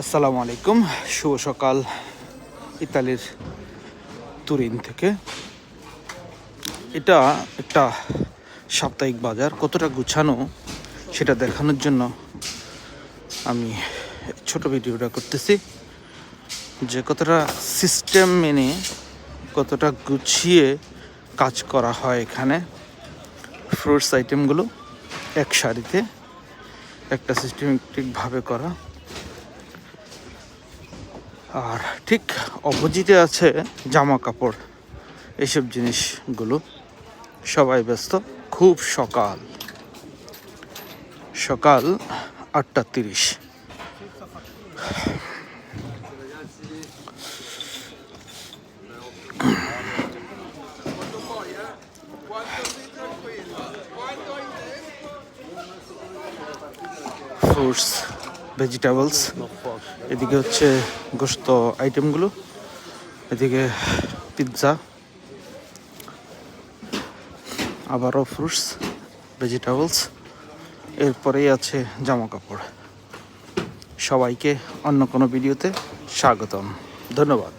আসসালামু আলাইকুম, শুভ সকাল ইতালির তুরিন থেকে। এটা একটা সাপ্তাহিক বাজার, কতটা গুছানো সেটা দেখানোর জন্য আমি ছোট ভিডিওটা করতেছি, যে কতটা সিস্টেম মেনে কতটা গুছিয়ে কাজ করা হয় এখানে। ফ্রুটস আইটেমগুলো এক সারিতে একটা সিস্টেমেটিকভাবে করা, আর ঠিক অপোজিটে আছে জামা কাপড়, এইসব জিনিসগুলো। সবাই ব্যস্ত, খুব সকাল 8:30। ফ্রুটস, ভেজিটেবলস, এদিকে হচ্ছে গোশত আইটেমগুলো, এদিকে পিৎজা, আবারও ফ্রুটস, ভেজিটেবলস, এরপরেই আছে জামা কাপড়। সবাইকে অন্য কোনো ভিডিওতে স্বাগতম, ধন্যবাদ।